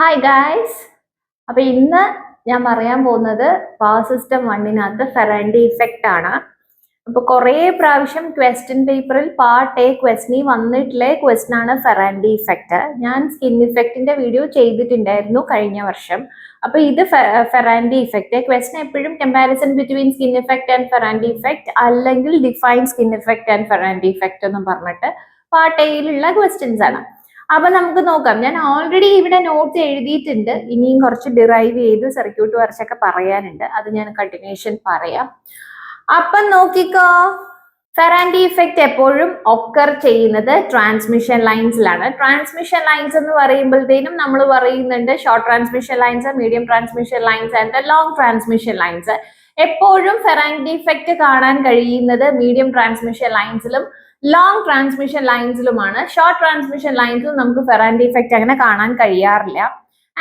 Hi guys. അപ്പൊ ഇന്ന് ഞാൻ പറയാൻ പോകുന്നത് പവർ സിസ്റ്റം 1 ഫെറാൻഡി ഇഫക്റ്റ് ആണ്. അപ്പൊ കുറെ പ്രാവശ്യം ക്വസ്റ്റ്യൻ പേപ്പറിൽ പാർട്ട് എ ക്വസ്റ്റ്യൻ വന്നിട്ടുള്ള ക്വസ്റ്റ്യൻ ആണ് ഫെറാൻഡി ഇഫക്റ്റ്. ഞാൻ സ്കിൻ ഇഫക്റ്റിന്റെ വീഡിയോ ചെയ്തിട്ടുണ്ടായിരുന്നു കഴിഞ്ഞ വർഷം. അപ്പൊ ഇത് ഫെറാൻഡി ഇഫക്റ്റ് ക്വസ്റ്റ്യൻ എപ്പോഴും comparison between skin effect and Ferranti effect അല്ലെങ്കിൽ define skin effect and Ferranti effect എന്ന് പറഞ്ഞിട്ട് പാർട്ട് എയിലുള്ള ക്വസ്റ്റ്യൻസ് ആണ്. അപ്പൊ നമുക്ക് നോക്കാം. ഞാൻ ഓൾറെഡി ഇവിടെ നോട്ട്സ് എഴുതിയിട്ടുണ്ട്. ഇനിയും കുറച്ച് ഡിറൈവ് ചെയ്ത് സർക്യൂട്ട് വരച്ചൊക്കെ പറയാനുണ്ട്. അത് ഞാൻ കണ്ടിന്യൂഷൻ പറയാം. അപ്പം നോക്കിക്കോ, ഫെറാൻഡി ഇഫക്റ്റ് എപ്പോഴും ഒക്കർ ചെയ്യുന്നത് ട്രാൻസ്മിഷൻ ലൈൻസിലാണ്. ട്രാൻസ്മിഷൻ ലൈൻസ് എന്ന് പറയുമ്പോഴത്തേനും നമ്മൾ പറയുന്നുണ്ട് short transmission lines, medium transmission lines and long transmission lines. എപ്പോഴും ഫെറാൻഡി ഇഫക്റ്റ് കാണാൻ കഴിയുന്നത് മീഡിയം ട്രാൻസ്മിഷൻ ലൈൻസിലും ലോങ് ട്രാൻസ്മിഷൻ ലൈൻസിലുമാണ്. ഷോർട്ട് ട്രാൻസ്മിഷൻ ലൈൻസിലും നമുക്ക് ഫെറാൻഡി ഇഫക്റ്റ് അങ്ങനെ കാണാൻ കഴിയാറില്ല.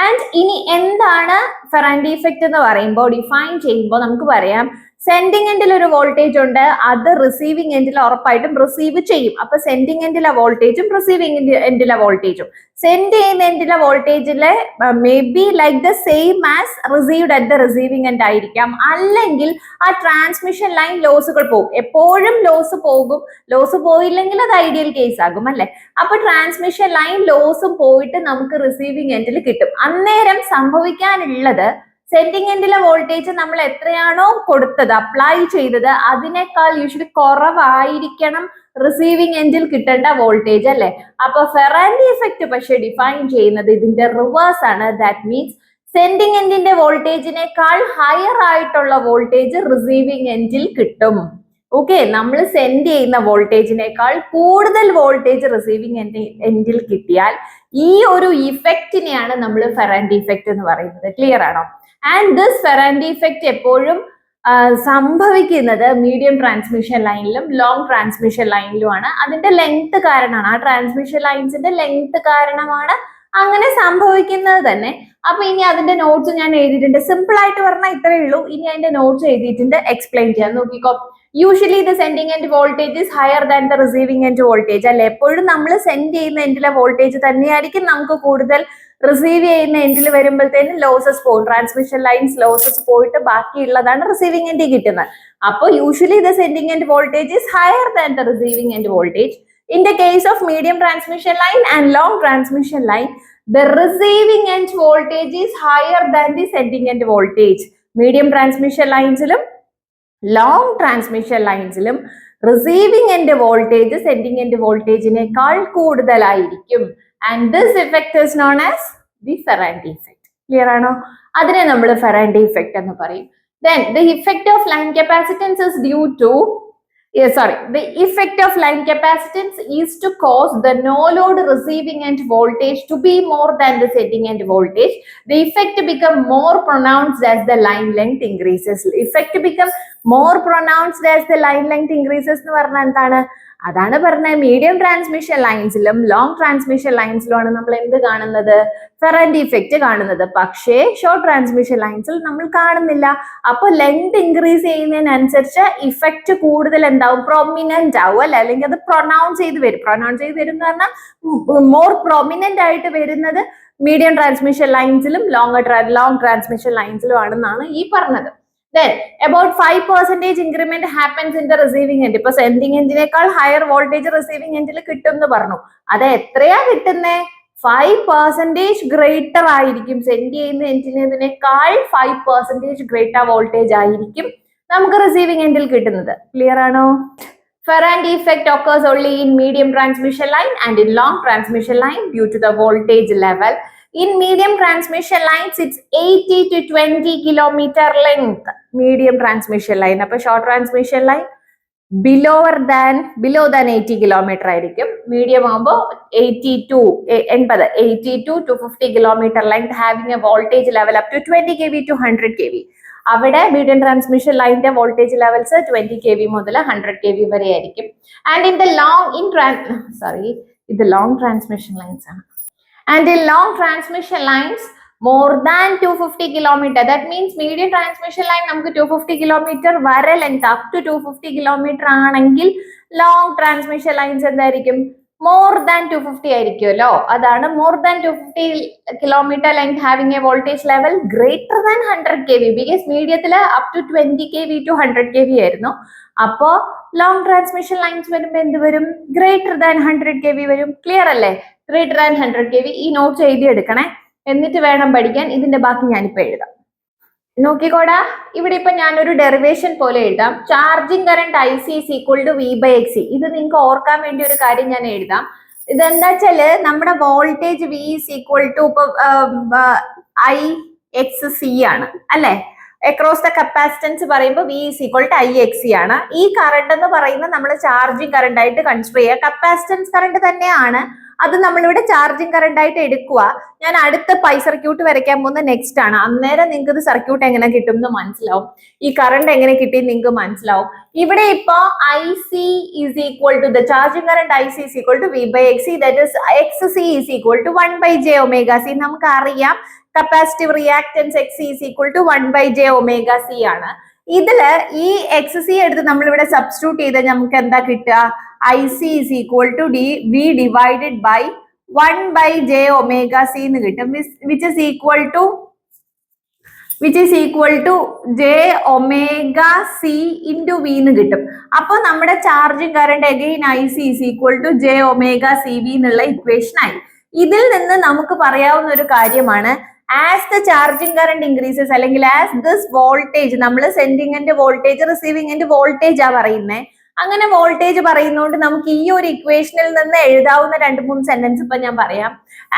ആൻഡ് ഇനി എന്താണ് ഫെറാൻഡി ഇഫക്റ്റ് എന്ന് പറയുമ്പോൾ ഡിഫൈൻ ചെയ്യുമ്പോൾ നമുക്ക് പറയാം, സെൻഡിങ് എൻഡിൽ ഒരു വോൾട്ടേജ് ഉണ്ട്, അത് റിസീവിംഗ് എൻഡിൽ ഉറപ്പായിട്ടും റിസീവ് ചെയ്യും. അപ്പൊ സെൻഡിങ് എൻഡിലെ വോൾട്ടേജും റിസീവിംഗ് എൻഡിലെ വോൾട്ടേജും സെൻഡ് ചെയ്യുന്ന എൻഡിലെ വോൾട്ടേജിലെ may be like the same as received at the receiving end ആയിരിക്കാം. അല്ലെങ്കിൽ ആ ട്രാൻസ്മിഷൻ ലൈൻ ലോസുകൾ പോകും. എപ്പോഴും ലോസ് പോകും. ലോസ് പോയില്ലെങ്കിൽ അത് ഐഡിയൽ കേസ് ആകും അല്ലെ. അപ്പൊ ട്രാൻസ്മിഷൻ ലൈൻ ലോസും പോയിട്ട് നമുക്ക് റിസീവിംഗ് എൻഡിൽ കിട്ടും. അന്നേരം സംഭവിക്കാനുള്ളത് സെൻഡിങ് എൻഡിലെ വോൾട്ടേജ് നമ്മൾ എത്രയാണോ കൊടുത്തത്, അപ്ലൈ ചെയ്തത്, അതിനേക്കാൾ യൂഷ്വലി കുറവായിരിക്കണം റിസീവിംഗ് എൻഡിൽ കിട്ടേണ്ട വോൾട്ടേജ് അല്ലെ. അപ്പൊ ഫെറാൻഡി ഇഫക്റ്റ് പക്ഷെ ഡിഫൈൻ ചെയ്യുന്നത് ഇതിന്റെ റിവേഴ്സ് ആണ്. ദാറ്റ് മീൻസ് സെൻഡിങ് എൻഡിന്റെ വോൾട്ടേജിനേക്കാൾ ഹയർ ആയിട്ടുള്ള വോൾട്ടേജ് റിസീവിംഗ് എൻഡിൽ കിട്ടും. ഓക്കെ, നമ്മൾ സെൻഡ് ചെയ്യുന്ന വോൾട്ടേജിനേക്കാൾ കൂടുതൽ വോൾട്ടേജ് റിസീവിംഗ് എൻഡിൽ കിട്ടിയാൽ ഈ ഒരു ഇഫക്റ്റിനെയാണ് നമ്മൾ ഫെറാൻഡി ഇഫക്റ്റ് എന്ന് പറയുന്നത്. ക്ലിയർ ആണോ? ആൻഡ് ദിസ് ഫെറാൻഡി ഇഫക്റ്റ് എപ്പോഴും സംഭവിക്കുന്നത് മീഡിയം ട്രാൻസ്മിഷൻ ലൈനിലും ലോങ് ട്രാൻസ്മിഷൻ ലൈനിലുമാണ്. അതിന്റെ ലെങ്ത് കാരണമാണ്, ആ ട്രാൻസ്മിഷൻ ലൈൻസിന്റെ ലെങ്ത് കാരണമാണ് അങ്ങനെ സംഭവിക്കുന്നത് തന്നെ. അപ്പൊ ഇനി അതിന്റെ നോട്ട്സ് ഞാൻ എഴുതിയിട്ടുണ്ട്. സിമ്പിൾ ആയിട്ട് പറഞ്ഞാൽ ഇത്രയേ ഉള്ളൂ. ഇനി അതിന്റെ നോട്ട്സ് എഴുതിയിട്ടുണ്ട്, എക്സ്പ്ലെയിൻ ചെയ്യാൻ നോക്കിക്കോ. Usually the sending end voltage is higher than the receiving end voltage അല്ലെ. എപ്പോഴും നമ്മൾ സെൻഡ് ചെയ്യുന്ന എൻഡിലെ വോൾട്ടേജ് തന്നെയായിരിക്കും നമുക്ക് കൂടുതൽ. റിസീവ് ചെയ്യുന്ന എൻഡിൽ വരുമ്പോഴത്തേനും ലോസസ് പോകും. ട്രാൻസ്മിഷൻ ലൈൻസ് ലോസസ് പോയിട്ട് ബാക്കിയുള്ളതാണ് റിസീവിംഗ് എൻഡിൽ കിട്ടുന്നത്. അപ്പോൾ usually the sending end voltage is higher than the receiving end voltage. In the case of medium transmission line and long transmission line, the receiving end voltage is higher than the sending end voltage. Medium transmission linesilum long transmission linesilum receiving end voltage sending end voltage നേക്കാൾ കൂടുതലായിരിക്കും. And this effect is known as the Ferranti effect. Clear ആണോ? അതിനെ നമ്മൾ Ferranti effect എന്ന് പറയും. Then the effect of line capacitance is due to the effect of line capacitance is to cause the no load receiving end voltage to be more than the sending end voltage. The effect become more pronounced as the line length increases. Effect become more pronounced as the line length increases എന്ന് പറഞ്ഞാൽ എന്താണ്? അതാണ് പറഞ്ഞത് medium transmission ലൈൻസിലും long transmission ലൈൻസിലുമാണ് നമ്മൾ എന്ത് കാണുന്നത്? Ferranti effect കാണുന്നത്. പക്ഷേ ഷോർട്ട് ട്രാൻസ്മിഷൻ ലൈൻസിൽ നമ്മൾ കാണുന്നില്ല. അപ്പൊ ലെങ്ത് ഇൻക്രീസ് ചെയ്യുന്നതിനനുസരിച്ച് ഇഫക്റ്റ് കൂടുതൽ എന്താവും? പ്രൊമിനന്റ് ആവും അല്ലെ. അല്ലെങ്കിൽ അത് പ്രൊനൗൺസ് ചെയ്ത് വരും. പ്രൊനൗൺസ് ചെയ്ത് വരും എന്ന് പറഞ്ഞാൽ മോർ പ്രൊമിനന്റ് ആയിട്ട് വരുന്നത് മീഡിയം ട്രാൻസ്മിഷൻ ലൈൻസിലും ലോങ് ട്രാൻസ്മിഷൻ ലൈൻസിലും ആണെന്നാണ് ഈ പറഞ്ഞത്. Then about 5% increment happens in the receiving end. ഇപ്പൊ സെൻഡിങ് എൻഡിനേക്കാൾ ഹയർ വോൾട്ടേജ് റിസീവിംഗ് എൻഡിൽ കിട്ടും എന്ന് പറഞ്ഞു. അത് എത്രയാ കിട്ടുന്നേ? 5% ഗ്രേറ്റർ ആയിരിക്കും. സെൻഡ് ചെയ്യുന്ന എൻഡിനേക്കാൾ 5% ഗ്രേറ്റർ വോൾട്ടേജ് ആയിരിക്കും നമുക്ക് റിസീവിംഗ് എൻഡിൽ കിട്ടുന്നത്. ക്ലിയർ ആണോ? Ferranti effect occurs only in medium transmission line and in long transmission line due to the voltage level. In medium transmission lines, it's 80 to 20 kilometer length. Medium transmission line. Appo short transmission line below than 80 kilometer ആയിരിക്കും. Medium ആകുമ്പോൾ 80 to 50 kilometer length, having a voltage level up to 20 kV to 100 kV. അവിടെ medium transmission ലൈനിന്റെ voltage levels 20 kV മുതൽ 100 kV വരെ ആയിരിക്കും. And ഇത് long transmission lines ആണ്. And in long transmission lines more than 250 kilometer, that means medium transmission line നമുക്ക് 250 kilometer വരെ length up to 250 kilometer ആണെങ്കിൽ long transmission lines എന്തായിരിക്കും? മോർ ദാൻ 250 ആയിരിക്കുമല്ലോ. അതാണ് more than 250 kilometre length having A voltage level greater than 100 kV. Because മീഡിയത്തിൽ up to 20 kV to 100 kV ആയിരുന്നു. അപ്പോ long transmission lines വരുമ്പോ എന്ത് വരും? ഗ്രേറ്റർ ദാൻ 100 kV വരും. ക്ലിയർ അല്ലേ? Greater than 100 kV. ഈ നോട്ട്സ് എഴുതി എടുക്കണേ, എന്നിട്ട് വേണം പഠിക്കാൻ. ഇതിന്റെ ബാക്കി ഞാനിപ്പോ എഴുതാം. നോക്കിക്കോടാ, ഇവിടെ ഇപ്പൊ ഞാനൊരു ഡെറിവേഷൻ പോലെ എഴുതാം. Charging current IC is equal to V/XC. ഇത് നിങ്ങൾക്ക് ഓർക്കാൻ വേണ്ടി ഒരു കാര്യം ഞാൻ എഴുതാം. ഇതെന്താ വെച്ചാല് നമ്മുടെ voltage V is equal to IXC ആണ് അല്ലെ. അക്രോസ് ദ കപ്പാസിറ്റൻസ് പറയുമ്പോൾ V is equal to IXC ആണ്. ഈ കറണ്ട് എന്ന് പറയുന്നത് നമ്മൾ ചാർജിങ് കറണ്ട് ആയിട്ട് കൺസിഡർ ചെയ്യുക. കപ്പാസിറ്റൻസ് കറണ്ട് തന്നെയാണ്, അത് നമ്മളിവിടെ ചാർജിങ് കറണ്ട് ആയിട്ട് എടുക്കുക. ഞാൻ അടുത്ത പൈ സർക്യൂട്ട് വരയ്ക്കാൻ പോകുന്ന നെക്സ്റ്റ് ആണ്. അന്നേരം നിങ്ങൾക്ക് ഇത് സർക്യൂട്ട് എങ്ങനെ കിട്ടും എന്ന് മനസ്സിലാവും, ഈ കറണ്ട് എങ്ങനെ കിട്ടി നിങ്ങൾക്ക് മനസ്സിലാവും. ഇവിടെ ഇപ്പോ IC is equal to the charging current IC is equal to V/XC, that is XC is equal to 1/j⍵c. നമുക്ക് അറിയാം capacitive reactance XC is equal to 1/j⍵c ആണ്. ഇതില് ഈ XC എടുത്ത് നമ്മളിവിടെ സബ്സ്റ്റിറ്റ്യൂട്ട് ചെയ്താൽ നമുക്ക് എന്താ കിട്ടുക? IC is equal to V divided by 1/j⍵c എന്ന് കിട്ടും, which is equal to j⍵c into V എന്ന് കിട്ടും. അപ്പൊ നമ്മുടെ charging current again IC is equal to j⍵CV എന്നുള്ള ഇക്വേഷൻ ആയി. ഇതിൽ നിന്ന് നമുക്ക് പറയാവുന്ന ഒരു കാര്യമാണ്, as the charging current increases അല്ലെങ്കിൽ ആസ് ദിസ് വോൾട്ടേജ്, നമ്മൾ sending end voltage receiving end voltage ആ പറയുന്നത്. അങ്ങനെ വോൾട്ടേജ് പറയുന്നതുകൊണ്ട് നമുക്ക് ഈ ഒരു ഇക്വേഷനിൽ നിന്ന് എഴുതാവുന്ന 2-3 സെന്റൻസ് ഇപ്പൊ ഞാൻ പറയാം.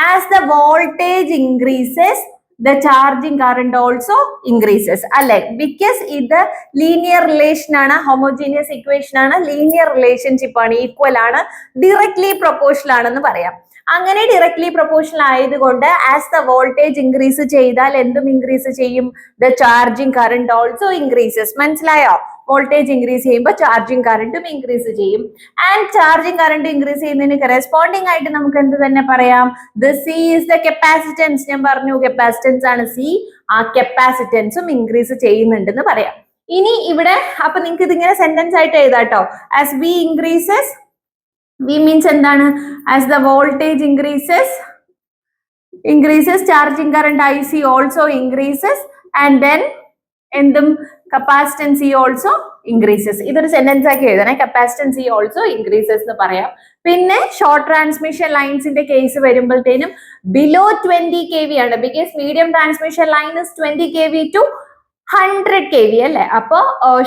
As the voltage increases the charging current also increases അല്ലെ. ബിക്കോസ് ഇത് ലീനിയർ റിലേഷൻ ആണ്, ഹോമോജീനിയസ് ഇക്വേഷൻ ആണ്, ലീനിയർ റിലേഷൻഷിപ്പ് ആണ്, ഈക്വൽ ആണ്, ഡയറക്ട്ലി പ്രൊപ്പോർഷണൽ ആണെന്ന് പറയാം. അങ്ങനെ ഡയറക്ട്ലി പ്രൊപ്പോർഷണൽ ആയതുകൊണ്ട് ആസ് ദ വോൾട്ടേജ് ഇൻക്രീസ് ചെയ്താൽ എന്തും ഇൻക്രീസ് ചെയ്യും? The charging current also increases. മനസ്സിലായോ? വോൾട്ടേജ് ഇൻക്രീസ് ചെയ്യുമ്പോൾ ചാർജിങ് കറണ്ടും ഇൻക്രീസ് ചെയ്യും. ആൻഡ് ചാർജിങ് കറണ്ട് ഇൻക്രീസ് ചെയ്യുന്നതിന് കറസ്പോണ്ടിങ് ആയിട്ട് നമുക്ക് എന്ത് തന്നെ പറയാം? The C is the capacitance. ഞാൻ പറഞ്ഞു കപ്പാസിറ്റൻസ് ആണ് C. ആ കപ്പാസിറ്റൻസും ഇൻക്രീസ് ചെയ്യുന്നുണ്ടെന്ന് പറയാം. ഇനി ഇവിടെ അപ്പൊ നിങ്ങൾക്ക് ഇതിങ്ങനെ സെന്റൻസ് ആയിട്ട് എഴുതാട്ടോ. As V increases, V means എന്താണ്? As the voltage increases charging current IC also increases and then എന്തും capacitance C also increases. ഇതൊരു സെന്റൻസ് ആക്കി എഴുതണേ. capacitance C also increases എന്ന് പറയാം. പിന്നെ ഷോർട്ട് ട്രാൻസ്മിഷൻ ലൈൻസിന്റെ കേസ് വരുമ്പോഴത്തേനും ബിലോ 20 kV ആണ്. Because medium transmission line is 20 kV to 100 kV അല്ലെ. അപ്പോ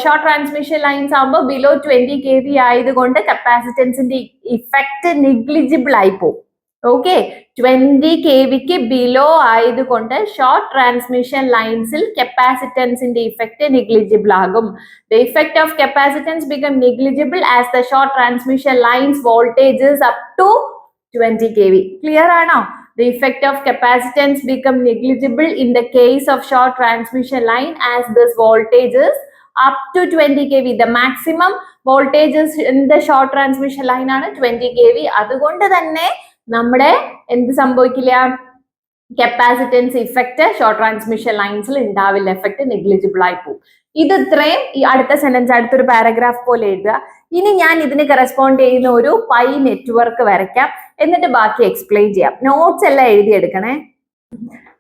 ഷോർട്ട് ട്രാൻസ്മിഷൻ ലൈൻസ് ആകുമ്പോൾ ബിലോ 20 kV ആയതുകൊണ്ട് കപ്പാസിറ്റൻസിന്റെ ഇഫക്റ്റ് നെഗ്ലിജിബിൾ ആയി പോകും. ഓക്കെ, 20 kVക്ക് ബിലോ ആയതുകൊണ്ട് ഷോർട്ട് ട്രാൻസ്മിഷൻ ലൈൻസിൽ കപ്പാസിറ്റൻസിന്റെ ഇഫക്റ്റ് നെഗ്ലിജിബിൾ ആകും. The effect of capacitance become negligible as the short transmission lines voltages up to 20 kV. Clear ആണോ? The effect of capacitance become negligible in the case of short transmission line as this voltage is up to 20 kV. The maximum voltages in the short transmission line ആണ് 20 kV. അതുകൊണ്ട് തന്നെ നമ്മുടെ എന്ത് സംഭവിക്കില്ല? Capacitance effect short transmission ലൈൻസിൽ ഉണ്ടാവില്ല, effect negligible ആയി പോകും. ഇത് ഇത്രയും ഈ അടുത്ത സെന്റൻസ് അടുത്തൊരു പാരഗ്രാഫ് പോലെ എഴുതുക. ഇനി ഞാൻ ഇതിന് കറസ്പോണ്ട് ചെയ്യുന്ന ഒരു പൈ നെറ്റ്വർക്ക് വരയ്ക്കാം, എന്നിട്ട് ബാക്കി എക്സ്പ്ലെയിൻ ചെയ്യാം. നോട്ട്സ് എല്ലാം എഴുതിയെടുക്കണേ.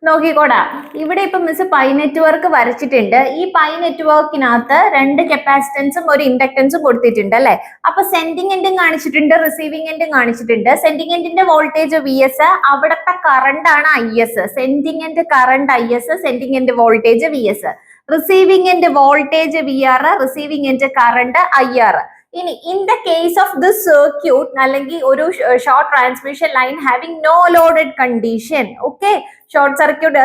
നോക്കിക്കോടാ, ഇവിടെ ഇപ്പൊ മിസ് പൈ നെറ്റ്വർക്ക് വരച്ചിട്ടുണ്ട്. ഈ പൈ നെറ്റ്വർക്കിനകത്ത് 2 കപ്പാസിറ്റൻസും ഒരു ഇൻഡക്ടൻസും കൊടുത്തിട്ടുണ്ട് അല്ലെ. അപ്പൊ സെൻഡിങ് എൻഡും കാണിച്ചിട്ടുണ്ട്, റിസീവിംഗ് എൻഡും കാണിച്ചിട്ടുണ്ട്. സെൻഡിങ് എൻഡിന്റെ വോൾട്ടേജ് VS, അവിടത്തെ കറണ്ട് ആണ് IS. Sending end current IS, sending end voltage VS. Receiving end voltage VR, receiving end current IR. ഇനി in the case of this circuit അല്ലെങ്കിൽ ഒരു short transmission line having no loaded condition, okay, short circuit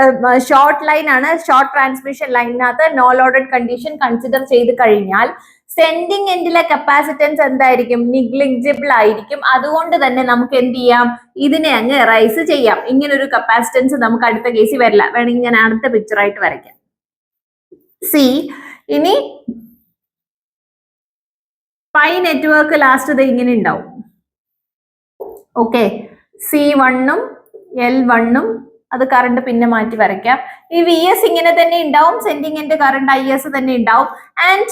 short line ആണ്. Short transmission ലൈനിനകത്ത് no loaded condition consider ചെയ്ത് കഴിഞ്ഞാൽ sending എൻഡിലെ capacitance എന്തായിരിക്കും? Negligible ആയിരിക്കും. അതുകൊണ്ട് തന്നെ നമുക്ക് എന്ത് ചെയ്യാം? ഇതിനെ അങ്ങ് എറൈസ് ചെയ്യാം. ഇങ്ങനെ ഒരു കപ്പാസിറ്റൻസ് നമുക്ക് അടുത്ത കേസിൽ വരില്ല. വേണമെങ്കിൽ ഞാൻ അടുത്ത പിക്ചർ ആയിട്ട് വരയ്ക്കാം. സി, ഇനി പൈ നെറ്റ്വർക്ക് ലാസ്റ്റ് ഇങ്ങനെ ഉണ്ടാവും. ഓക്കെ, C1ഉം L1ഉം അത് കറണ്ട് പിന്നെ മാറ്റി വരയ്ക്കാം. ഈ VS ഇങ്ങനെ തന്നെ ഉണ്ടാവും, സെൻഡിങ് എൻഡ് കറണ്ട് IS തന്നെ ഉണ്ടാവും. ആൻഡ്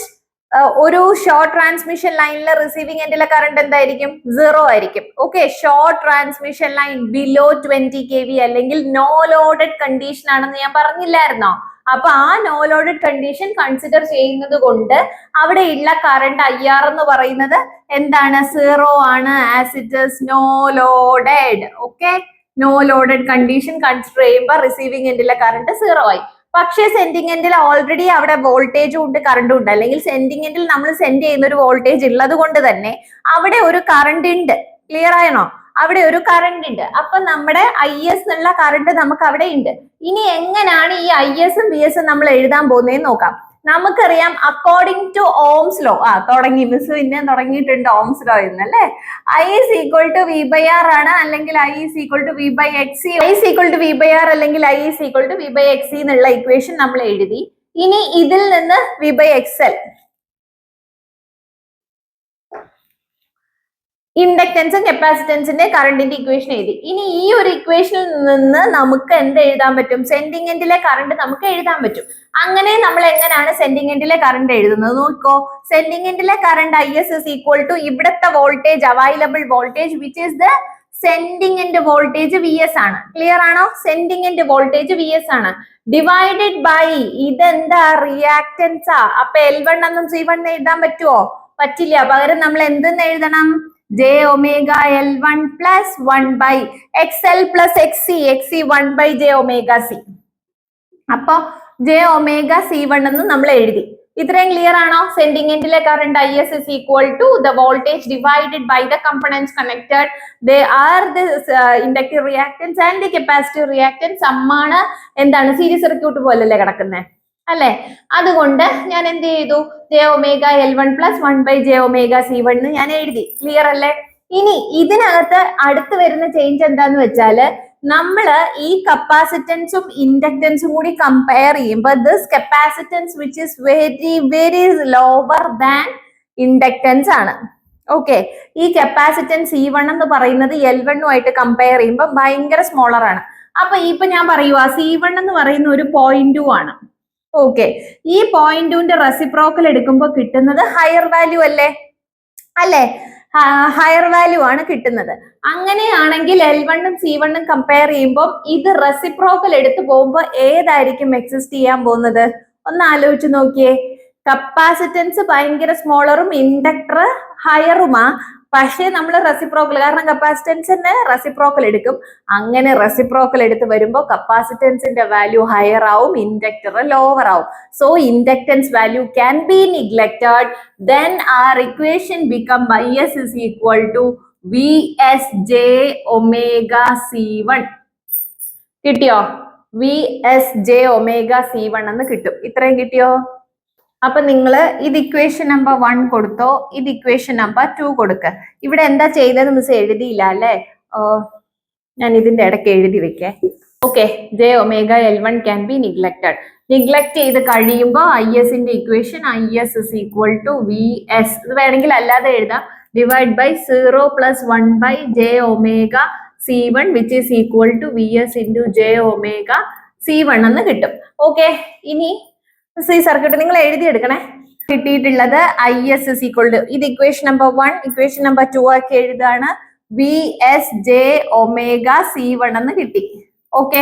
ഒരു ഷോർട്ട് ട്രാൻസ്മിഷൻ ലൈനിലെ റിസീവിംഗ് എൻഡിലെ കറണ്ട് എന്തായിരിക്കും? 0 ആയിരിക്കും. Okay, short transmission line below 20 kV അല്ലെങ്കിൽ നോ ലോഡഡ് കണ്ടീഷൻ ആണെന്ന് ഞാൻ പറഞ്ഞില്ലായിരുന്നോ? അപ്പൊ ആ നോ ലോഡഡ് കണ്ടീഷൻ കൺസിഡർ ചെയ്യുന്നത് കൊണ്ട് അവിടെയുള്ള കറണ്ട് IR എന്ന് പറയുന്നത് എന്താണ്? 0 ആണ്, as it is no loaded. Okay, no loaded condition consider ചെയ്യുമ്പോൾ റിസീവിംഗ് എൻഡിലെ കറണ്ട് 0 ആയി. പക്ഷേ സെൻഡിങ് എൻഡിൽ ഓൾറെഡി അവിടെ വോൾട്ടേജും ഉണ്ട്, കറണ്ടും ഉണ്ട്. അല്ലെങ്കിൽ സെൻഡിങ് എൻഡിൽ നമ്മൾ സെൻഡ് ചെയ്യുന്ന ഒരു വോൾട്ടേജ് ഉള്ളത് കൊണ്ട് തന്നെ അവിടെ ഒരു കറണ്ട് ഉണ്ട്. ക്ലിയർ ആയണോ? അവിടെ ഒരു കറണ്ട് ഉണ്ട്. അപ്പൊ നമ്മുടെ IS എന്നുള്ള കറണ്ട് നമുക്ക് അവിടെ ഉണ്ട്. ഇനി എങ്ങനെയാണ് ഈ IS ഉം VS ഉം നമ്മൾ എഴുതാൻ പോകുന്നതെന്ന് നോക്കാം. നമുക്കറിയാം അക്കോർഡിംഗ് ടു ഓംസ് ലോ. തുടങ്ങി മിസ് പിന്നെ തുടങ്ങിയിട്ടുണ്ട് ഓംസ് ലോ എന്നല്ലേ. I is equal to V by R ആണ്, അല്ലെങ്കിൽ I is equal to V by XC. I is equal to V by R അല്ലെങ്കിൽ I is equal to V by XC എന്നുള്ള equation നമ്മൾ എഴുതി. ഇനി ഇതിൽ നിന്ന് V by XL ഇൻഡക്ടൻസും കപ്പാസിറ്റൻസിന്റെ കറണ്ടിന്റെ ഇക്വേഷൻ എഴുതി. ഇനി ഈ ഒരു ഇക്വേഷനിൽ നിന്ന് നമുക്ക് എന്ത് എഴുതാൻ പറ്റും? സെൻഡിങ് എൻഡിലെ കറണ്ട് നമുക്ക് എഴുതാൻ പറ്റും. അങ്ങനെ നമ്മൾ എങ്ങനെയാണ് സെൻഡിങ് എൻഡിലെ കറണ്ട് എഴുതുന്നത് നോക്കോ. സെൻഡിങ് എൻഡിലെ current IS is equal to ഇവിടുത്തെ voltage, available voltage which is the sending end voltage VS ആണ്. ക്ലിയർ ആണോ? സെൻഡിങ് എൻഡ് വോൾട്ടേജ് VS ആണ്. ഡിവൈഡഡ് ബൈ ഇതെന്താ? റിയാക്ടൻസ് ആ. അപ്പൊ L1 എന്നും C1 എഴുതാൻ പറ്റുമോ? പറ്റില്ല. പകരം നമ്മൾ എന്തെന്ന് എഴുതണം? J omega L1 plus 1 by XL plus XC, XC 1 by J omega C. അപ്പൊ J omega C1 എന്ന് നമ്മൾ എഴുതി. ഇത്രയും ക്ലിയർ ആണോ? സെൻഡിങ് എൻഡിലെ current IS is equal to the voltage divided by the components connected. They are the inductive reactance and the capacitive reactance. സമ്മാണ് എന്താണ്? Series circuit പോലല്ലേ കിടക്കുന്നത് അല്ലെ? അതുകൊണ്ട് ഞാൻ എന്ത് ചെയ്തു? J omega L1 plus 1 by J omega C1 എന്ന് ഞാൻ എഴുതി. ക്ലിയർ അല്ലേ? ഇനി ഇതിനകത്ത് അടുത്ത് വരുന്ന ചേഞ്ച് എന്താന്ന് വെച്ചാല് നമ്മള് ഈ കപ്പാസിറ്റൻസും ഇൻഡക്ടൻസും കൂടി കമ്പയർ ചെയ്യുമ്പോൾ this capacitance which is very very lower than inductance ആണ്. ഓക്കെ, ഈ കപ്പാസിറ്റൻസ് C1 എന്ന് പറയുന്നത് L1 ആയിട്ട് കമ്പയർ ചെയ്യുമ്പോൾ ഭയങ്കര സ്മോളർ ആണ്. അപ്പൊ ഇപ്പൊ ഞാൻ പറയുക C1 എന്ന് പറയുന്ന ഒരു 0.2 ആണ്. ഓക്കെ, ഈ 0.2ന്റെ റെസിപ്രോക്കൽ എടുക്കുമ്പോൾ കിട്ടുന്നത് ഹയർ വാല്യൂ അല്ലേ? അല്ലേ? ഹയർ വാല്യൂ ആണ് കിട്ടുന്നത്. അങ്ങനെയാണെങ്കിൽ L1 ഉം C1 ഉം കമ്പയർ ചെയ്യുമ്പോൾ ഇത് റെസിപ്രോക്കൽ എടുത്തു പോകുമ്പോൾ ഏതായിരിക്കും എക്സിസ്റ്റ് ചെയ്യാൻ പോകുന്നത്? ഒന്ന് ആലോചിച്ച് നോക്കിയേ. കപ്പാസിറ്റൻസ് ഭയങ്കര സ്മോളറും ഇൻഡക്ടർ ഹയറുമാ. പക്ഷേ നമ്മൾ റെസിപ്രോക്കൽ, കാരണം കപ്പാസിറ്റൻസിന് റെസിപ്രോക്കൽ എടുക്കും. അങ്ങനെ റെസിപ്രോക്കൽ എടുത്ത് വരുമ്പോൾ കപ്പാസിറ്റൻസിന്റെ വാല്യൂ ഹയർ ആവും, ഇൻഡക്ടർ ലോവർ ആവും. So inductance value can be neglected. Then our equation become IS is equal to VSJ omega C1. കിട്ടിയോ? VSJ omega C1 എന്ന് കിട്ടും. ഇത്രയും കിട്ടിയോ? അപ്പൊ നിങ്ങൾ ഇത് ഇക്വേഷൻ നമ്പർ 1 കൊടുത്തോ, ഇത് ഇക്വേഷൻ നമ്പർ 2 കൊടുക്ക. ഇവിടെ എന്താ ചെയ്തതെന്ന് മിസ് എഴുതിയില്ല അല്ലെ? ഞാൻ ഇതിന്റെ ഇടയ്ക്ക് എഴുതി വെക്കേ. Okay, J omega L1 can be neglected. Neglect ചെയ്ത് കഴിയുമ്പോൾ ISന്റെ equation IS is equal to VS. ഇത് വേണമെങ്കിൽ അല്ലാതെ എഴുതാം. Divide by 0 plus 1 by J omega C1 which is equal to VS into J omega C1 എന്ന് കിട്ടും. ഓക്കെ, ഇനി ഈ സർക്യൂട്ട് നിങ്ങൾ എഴുതിയെടുക്കണേ. കിട്ടിയിട്ടുള്ളത് IS is equal to ഇത് ഇക്വേഷൻ നമ്പർ 1, ഇക്വേഷൻ നമ്പർ 2 ആക്കി എഴുതാണ്. VSJ omega C1 എന്ന് കിട്ടി. ഓക്കെ,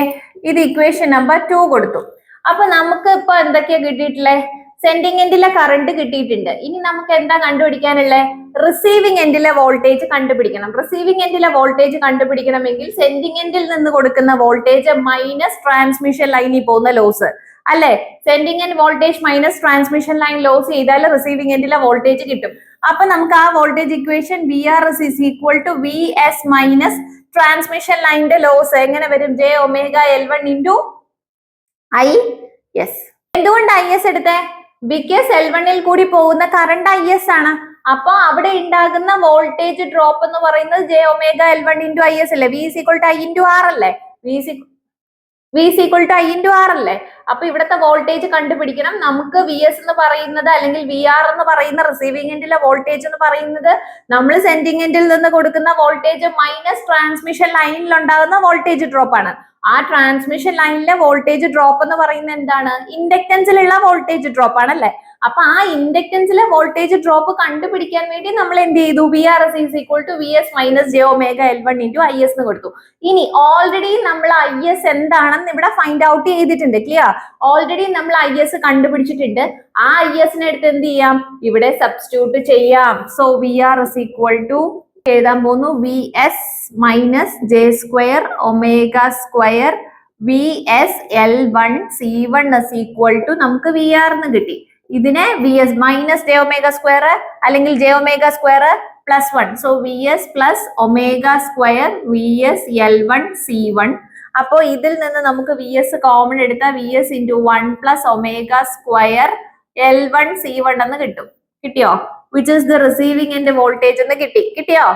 ഇത് ഇക്വേഷൻ നമ്പർ 2 കൊടുത്തു. അപ്പൊ നമുക്ക് ഇപ്പൊ എന്തൊക്കെയാ കിട്ടിയിട്ടില്ലേ? സെൻഡിങ് എൻഡിലെ കറണ്ട് കിട്ടിയിട്ടുണ്ട്. ഇനി നമുക്ക് എന്താ കണ്ടുപിടിക്കാനുള്ളത്? റിസീവിംഗ് എൻഡിലെ വോൾട്ടേജ് കണ്ടുപിടിക്കണം. റിസീവിംഗ് എൻഡിലെ വോൾട്ടേജ് കണ്ടുപിടിക്കണമെങ്കിൽ സെൻഡിങ് എൻഡിൽ നിന്ന് കൊടുക്കുന്ന വോൾട്ടേജ് മൈനസ് ട്രാൻസ്മിഷൻ ലൈനിൽ പോകുന്ന ലോസ് അല്ലെ? Sending end voltage minus transmission line loss ചെയ്താൽ റിസീവിംഗ് എൻഡിലെ വോൾട്ടേജ് കിട്ടും. അപ്പൊ നമുക്ക് ആ voltage equation VR is equal to VS minus transmission ലൈനിന്റെ ലോസ് എങ്ങനെ വരും? J omega L1 into IS. എന്തുകൊണ്ട് IS എടുത്തേ? ബിക്കോസ് L1ൽ കൂടി പോകുന്ന കറണ്ട് IS ആണ്. അപ്പൊ അവിടെ ഉണ്ടാകുന്ന വോൾട്ടേജ് ഡ്രോപ്പ് എന്ന് പറയുന്നത് J omega L1 into IS അല്ലേ? V is equal to I into R അല്ലേ? V is equal to I into R അല്ലേ? അപ്പൊ ഇവിടുത്തെ വോൾട്ടേജ് കണ്ടുപിടിക്കണം. നമുക്ക് VS എന്ന് പറയുന്നത് അല്ലെങ്കിൽ VR എന്ന് പറയുന്ന റിസീവിംഗ് എൻഡിലെ വോൾട്ടേജ് എന്ന് പറയുന്നത് നമ്മൾ സെൻഡിങ് എൻഡിൽ നിന്ന് കൊടുക്കുന്ന വോൾട്ടേജ് മൈനസ് ട്രാൻസ്മിഷൻ ലൈനിൽ ഉണ്ടാകുന്ന വോൾട്ടേജ് ഡ്രോപ്പ് ആണ്. ആ ട്രാൻസ്മിഷൻ ലൈനിലെ വോൾട്ടേജ് ഡ്രോപ്പ് എന്ന് പറയുന്നത് എന്താണ്? ഇൻഡക്ടൻസിലുള്ള വോൾട്ടേജ് ഡ്രോപ്പ് ആണല്ലേ. അപ്പൊ ആ ഇൻഡക്ടൻസിലെ വോൾട്ടേജ് ഡ്രോപ്പ് കണ്ടുപിടിക്കാൻ വേണ്ടി നമ്മൾ എന്ത് ചെയ്തു? VRS is equal to VS minus j omega L1 into IS എന്ന് കൊടുത്തു. ഇനി ഓൾറെഡി നമ്മൾ IS എന്താണെന്ന് ഇവിടെ ഫൈൻഡ് ഔട്ട് ചെയ്തിട്ടുണ്ട്. ക്ലിയർ? ഓൾറെഡി നമ്മൾ IS കണ്ടുപിടിച്ചിട്ടുണ്ട്. ആ IS നെ എടുത്ത് എന്ത് ചെയ്യാം? ഇവിടെ സബ്സ്റ്റിറ്റ്യൂട്ട് ചെയ്യാം. സോ VRS equal to എഴുതാൻ പോകുന്നു VS minus j square omega square VS L1 C1 is equal to നമുക്ക് VR എന്ന് കിട്ടി. ഇതിനെ VS minus j omega square അല്ലെങ്കിൽ j omega square plus 1. So VS plus omega square VS L1 C1. അപ്പോൾ ഇതിൽ നിന്ന് നമുക്ക് VS കോമൺ എടുത്താൽ VS into 1 plus omega square L1 C1 എന്ന് കിട്ടും. കിട്ടിയോ? Which is the receiving end voltage എന്ന് കിട്ടിയോ?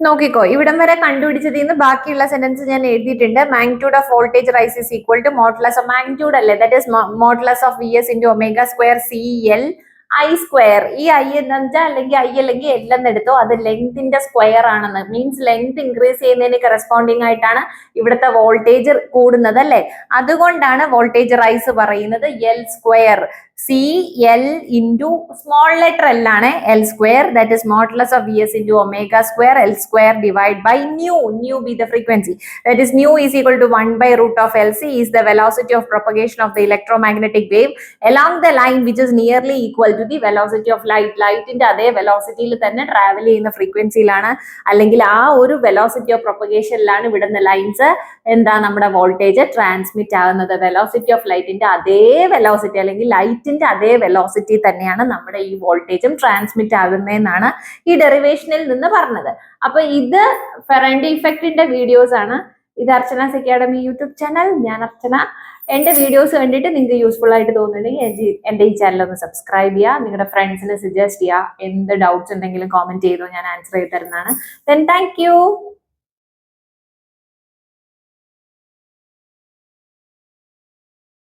നോക്കിക്കോ, ഇവിടം വരെ കണ്ടുപിടിച്ചതിൽ നിന്ന് ബാക്കിയുള്ള സെന്റൻസ് ഞാൻ എഴുതിയിട്ടുണ്ട്. Magnitude of voltage rise is equal to modulus of magnitude അല്ലേ, that is modulus of VS into omega square CL I square. ഈ I എന്താ വെച്ചാൽ അല്ലെങ്കിൽ I അല്ലെങ്കിൽ L എന്ന് എടുത്തോ, അത് ലെങ്തിന്റെ സ്ക്വയർ ആണെന്ന്. മീൻസ് ലെങ്ത് ഇൻക്രീസ് ചെയ്യുന്നതിന് കറസ്പോണ്ടിങ് ആയിട്ടാണ് ഇവിടുത്തെ വോൾട്ടേജ് കൂടുന്നത് അല്ലേ. അതുകൊണ്ടാണ് വോൾട്ടേജ് റൈസ് പറയുന്നത് L square. CL into small letter L ആണ് L square, that is modulus of VS into omega square L square divided by nu be the frequency, that is nu is equal to 1 by root of LC is the velocity of propagation of the electromagnetic wave along the line which is nearly equal to the velocity of light. Lightന്റെ അതേ വെലോസിറ്റിയിൽ തന്നെ travel ചെയ്യുന്ന ഫ്രീക്വൻസിയിലാണ് അല്ലെങ്കിൽ ആ ഒരു velocity of പ്രൊപ്പഗേഷനിലാണ് ഇവിടുന്ന് lines എന്താ നമ്മുടെ voltage transmit ആകുന്നത്. വെലോസിറ്റി ഓഫ് ലൈറ്റിന്റെ അതേ വെലോസിറ്റി അല്ലെങ്കിൽ ലൈറ്റ് അതേ വെലോസിറ്റി തന്നെയാണ് നമ്മുടെ ഈ വോൾട്ടേജും ട്രാൻസ്മിറ്റ് ആകുന്നതെന്നാണ് ഈ ഡെറിവേഷനിൽ നിന്ന് പറഞ്ഞത്. അപ്പൊ ഇത് ഫെറൻഡി ഇഫക്റ്റിന്റെ വീഡിയോസ് ആണ്. ഇത് അർച്ചനാസ് അക്കാഡമി യൂട്യൂബ് ചാനൽ. ഞാൻ അർച്ചന. എന്റെ വീഡിയോസ് കണ്ടിട്ട് നിങ്ങൾക്ക് യൂസ്ഫുൾ ആയിട്ട് തോന്നുന്നുണ്ടെങ്കിൽ എന്റെ ഈ ചാനൽ ഒന്ന് സബ്സ്ക്രൈബ് ചെയ്യുക. നിങ്ങളുടെ ഫ്രണ്ട്സിന് സജസ്റ്റ് ചെയ്യുക. എന്ത് ഡൗട്ട്സ് ഉണ്ടെങ്കിലും കോമെന്റ് ചെയ്തോ, ഞാൻ ആൻസർ ചെയ്ത് തരുന്നതാണ്. Thank you.